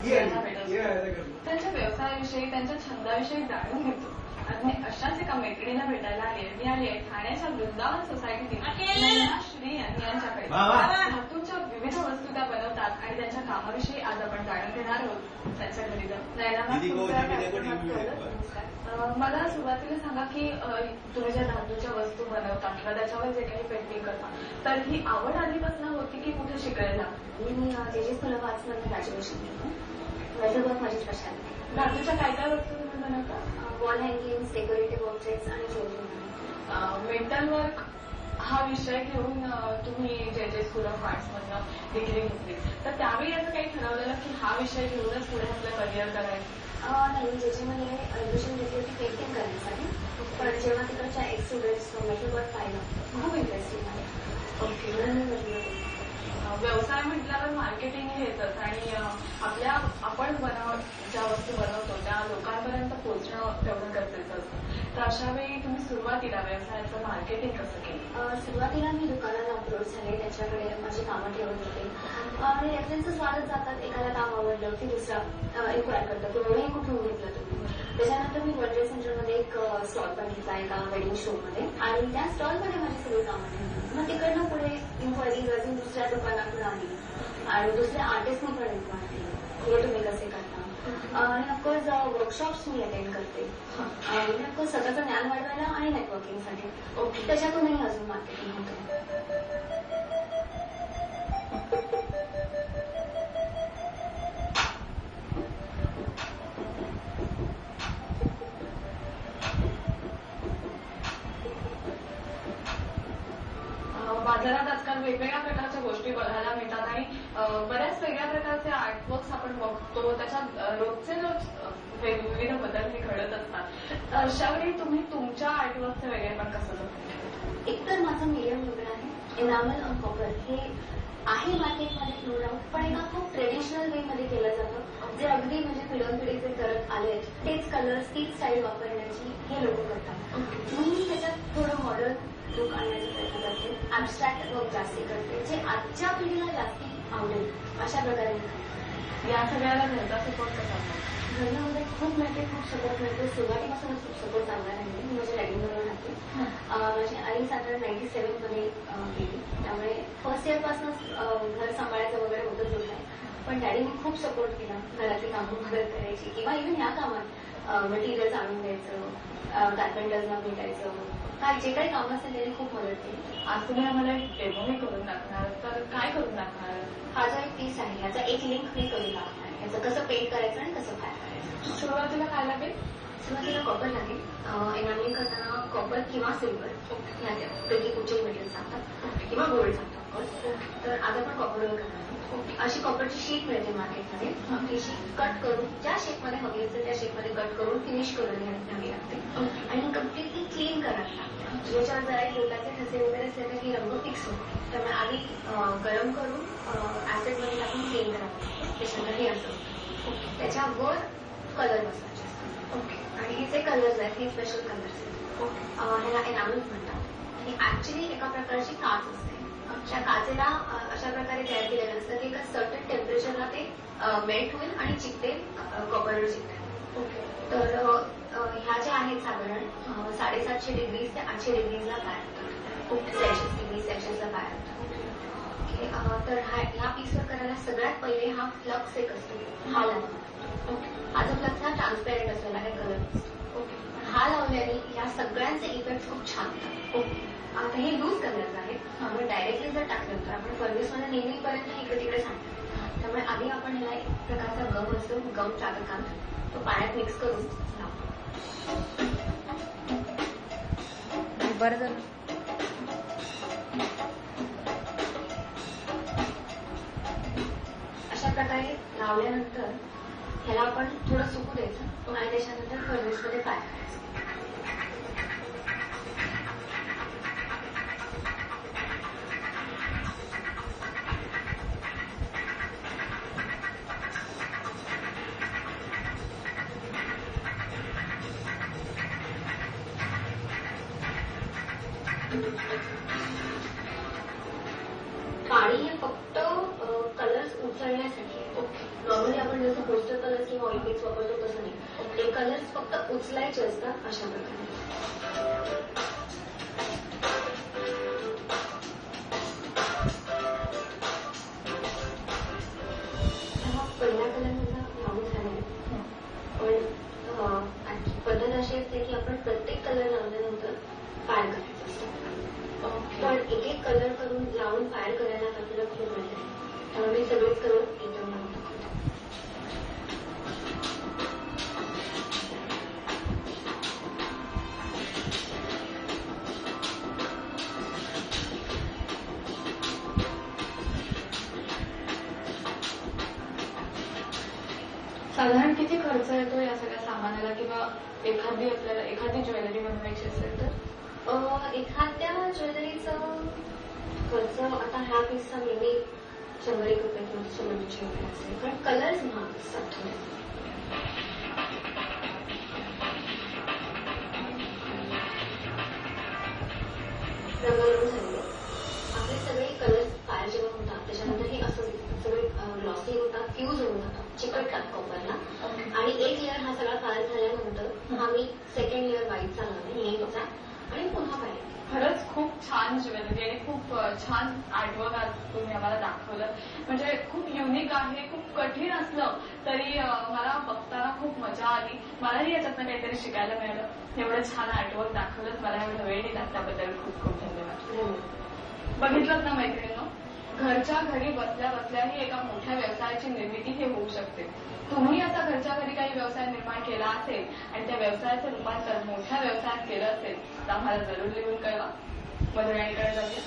त्यांना भेटतो, त्यांच्या व्यवसायाविषयी, त्यांच्या छंदाविषयी जाणून घेतो. आणि अशाच एका मैत्रिणीला भेटायला मी आली आहे ठाण्याच्या वृंदावन सोसायटीतील नयना श्री यांच्याकडे. धातूंच्या विविध वस्तू त्या बनवतात आणि त्यांच्या कामाविषयी आज आपण जाणून घेणार आहोत. त्यांच्या घरी मला सुरुवातीला सांगा की तुम्ही ज्या धातूच्या वस्तू बनवता किंवा त्याच्यावर जे काही पेंटिंग करता, तर ही आवड आधीपासून होती की कुठे शिकायला? मी जे स्कूल ऑफ आर्ट्समध्ये ग्रॅज्युएशन केलं. मेटल वर्क माझी स्पेशालिटी. धातूच्या काय काय वस्तू तुम्ही बनवता? वॉल हँगिंग्स, डेकोरेटिव्ह ऑब्जेक्ट्स आणि ज्वेलरी. मेटल वर्क हा विषय घेऊन तुम्ही जे स्कूल ऑफ आर्ट्स मधनं डिग्री घेतली, तर त्यावेळी असं काही ठरवलेलं की हा विषय घेऊनच पुढे आपलं करिअर करायचं? नाही, ज्याच्यामध्ये ऍडमिशन घेतली होती पेंटिंग करण्यासाठी. पण जेव्हा तिकडच्या एक स्टुडंट्स मेटल वर्क पाहिलं खूप इंटरेस्टिंग आहे. ओके, म्हणून व्यवसाय म्हटल्यावर मार्केटिंग येतच आणि आपण ज्या वस्तू बनवतो त्या लोकांपर्यंत पोहोचणं तेवढं गरजेचं असतं. तर अशा वेळी तुम्ही सुरुवातीला व्यवसायाचं मार्केटिंग कसं केलं? सुरुवातीला मी दुकानाला अप्रोच झाले, त्याच्याकडे माझी कामं ठेवत होते आणि रेफरन्सेस वाढत जातात. एखादा काम आवडलं की दुसरा इन्क्वायर करतात की एवढंही कुठून घेतलं तुम्ही. त्याच्यानंतर मी वर्ल्ड ट्रेड सेंटरमध्ये एक स्टॉल पण घेतला एका वेडिंग शोमध्ये आणि त्या स्टॉलमध्ये माझी सगळी कामं ठेवली. मग तिकडनं पुढे इन्क्वायरीज अजून दुसऱ्या दुकानाकडून आली आणि दुसऱ्या आर्टिस्टनी पण इन्क्वायर केली हे तुम्ही कसे करता. आणि ऑफकोर्स वर्कशॉप्स मी अटेंड करते आणि ऑफकोर्स स्वतःचं ज्ञान वाढवायला आणि नेटवर्किंगसाठी. ओके, त्याच्यातूनही अजून मार्केटिंग होतं. बाजारात आजकाल वेगवेगळ्या प्रकारच्या गोष्टी बघायला मिळतात आणि बऱ्याच वेगळ्या प्रकारचे आर्टवर्क्स आपण बघतो. त्याच्यात रोजचे रोज विविध बदल हे घडत असतात. अशावेळी तुम्ही तुमच्या आर्टवर्कचे वेगळेपण कसं जपता? एकतर माझं मीडियम वेगळं आहे. एनामल ऑन कॉपर हे आहे मार्केटमध्ये नो डाऊट, पण एका खूप ट्रेडिशनल वे मध्ये केलं जातं. जे अगदी म्हणजे पिढ्यानपिढी जे करत आले तेच कलर्स, तीच स्टाईल वापरण्याची हे लोक करतात. मी त्याच्यात थोडं मॉडर्न लुक आणण्याचा प्रयत्न करते. ऍबस्ट्रॅक्ट वर्क जास्ती करते, जे आजच्या पिढीला जास्ती आवडेल अशा प्रकारे. या सगळ्याला घरचा सपोर्ट कसा? घरमध्ये खूप मिळते, खूप सपोर्ट मिळते. सुरुवातीपासून खूप सपोर्ट चांगला राहिले. मी माझ्या डॅडीबरोबर राहते. माझी आई साधारण 97 मध्ये गेली, त्यामुळे फर्स्ट इयर पासूनच घर सांभाळायचं वगैरे होतच होत आहे. पण डॅडीने खूप सपोर्ट केला. घरातली कामं मदत करायची किंवा इव्हन ह्या कामात मटेरियल्स आणून द्यायचं, कार्पेंटर्सना भेटायचं, काय जे काही कामं असेल त्यांनी खूप मदत केली. आज तुम्ही आम्हाला एक डेमोही करून दाखवणार, तर काय करून दाखवणार? हा जो एक पीस आहे याचा एक लिंक मी करून दाखवणार. याचं कसं पेंट करायचं आणि कसं फायर करायचं. सुरुवातीला काय लागेल? सुरुवातीला कॉपर लागेल. एनामलिंग करताना कॉपर किंवा सिल्वर यापैकी कुठचेही मटेरियल सांगतात किंवा गोल्ड सांगतात. तर आज आपण कॉपरवर करणार. अशी कॉपरची शीट मिळते मार्केटमध्ये. ती शीट कट करून ज्या शेपमध्ये हवी असेल त्या शेपमध्ये कट करून फिनिश करून घ्यावी लागते आणि कम्प्लिटली क्लीन करावी लागते. याच्यावर जरा एक बोटाचे ठसे वगैरे असेल तर ही रंग फिक्स होते. त्यामुळे आधी गरम करून ऍसिडमध्ये टाकून क्लीन करावं लागतं. त्याच्यानंतर हे असं त्याच्यावर कलर बसवायचे असतात. ओके, आणि हे जे कलर्स आहेत हे स्पेशल कलर्स आहेत. ह्याला एनामल्स म्हणतात. ही ऍक्च्युली एका प्रकारची काच असते. त्या काचेला अशा प्रकारे तयार केलेलं असतं की एका सर्टन टेम्परेचरला ते मेल्ट होईल आणि चिकटेल, कॉपरवर चिकटेल. ओके, तर ह्या ज्या आहेत साधारण 750 डिग्रीज ते 800 डिग्रीजला तयार होतात. सेल्सिअस डिग्री सेल्सिअसला तयार होतात. तर ह्या पीसवर करायला सगळ्यात पहिले हा फ्लक्स एक असतो, हा लावतो. हा जो फ्लक्स हा ट्रान्सपेरंट असलेला आहे कलर. ओके, हा लावल्याने या सगळ्यांचे इफेक्ट खूप छान होतात. ओके, आता हे लूज कलर्स आहेत. आपण डायरेक्टली जर टाकलं तर आपण फर्नेसमध्ये नेहमीपर्यंत इकडे तिकडे सांगतो. त्यामुळे आधी आपण ह्याला एक प्रकारचा गम असतो, गम चालकांत तो पाण्यात मिक्स करून लावतो. बरं झालं. अशा प्रकारे लावल्यानंतर ह्याला आपण थोडं सुकू द्यायचं आणि त्याच्यानंतर फर्नेसमध्ये फ्राय करायचं. पाणी हे फक्त कलर्स उचलण्यासाठी. नॉर्मली आपण जसं जसं पोस्टर कलर्स किंवा ऑइल पेंट्स वापरतो तसं नाही. ते कलर्स फक्त उचलायचे असतात अशा प्रकारे. हा पहिला कलर माझा लावून झालाय. पण पद्धत अशी असते की आपण प्रत्येक कलर लावल्यानंतर फायर करायचं असतं. पण एक एक कलर करून लावून फायर करायला आपल्याला खूप वेळ आहे. त्यामुळे मी सगळेच कलर एकदम लावून टाकतो. साधारण किती खर्च येतो या सगळ्या सामानाला किंवा एखादी ज्वेलरी बनवायची असेल तर? एखाद्या ज्वेलरीचं खर्च आता ह्या पीसचा नेहमी 100 रुपये किंवा 100 रुपये असते. कारण कलर्स महाग असतात थोडे. रंगवून झाले आपले सगळे कलर्स फायर जेव्हा होतात त्याच्यानंतर हे असं सगळे ग्लॉसी होतात, फ्यूज होऊन जातात, चिकटतात कॉपरला. आणि एक लेअर हा सगळा फायर झाल्यानंतर हा मी सेकंड लेअर व्हाईटचा लावला नेहमीचा आणि पुन्हा फायर. खरंच खूप छान ज्वेलरी आणि खूप छान आर्टवर्क आज तुम्ही आम्हाला दाखवलं. म्हणजे खूप युनिक आहे. खूप कठीण असलं तरी मला बघताना खूप मजा आली. मलाही याच्यातनं काहीतरी शिकायला मिळालं. एवढं छान आर्टवर्क दाखवलं, मला एवढा वेळ दिला त्याबद्दल खूप खूप धन्यवाद. बघितलं ना मैत्रिणींनो, घरच्या घरी बसल्या बसल्याही एका मोठ्या व्यवसायाची निर्मिती हे होऊ शकते. तुम्ही आता घरच्या घरी काही व्यवसाय निर्माण केला असेल आणि त्या व्यवसायाचं रूपांतर मोठ्या व्यवसायात केलं असेल तर आम्हाला जरूर लिहून कळवा. मधुराणीकडे जाऊया.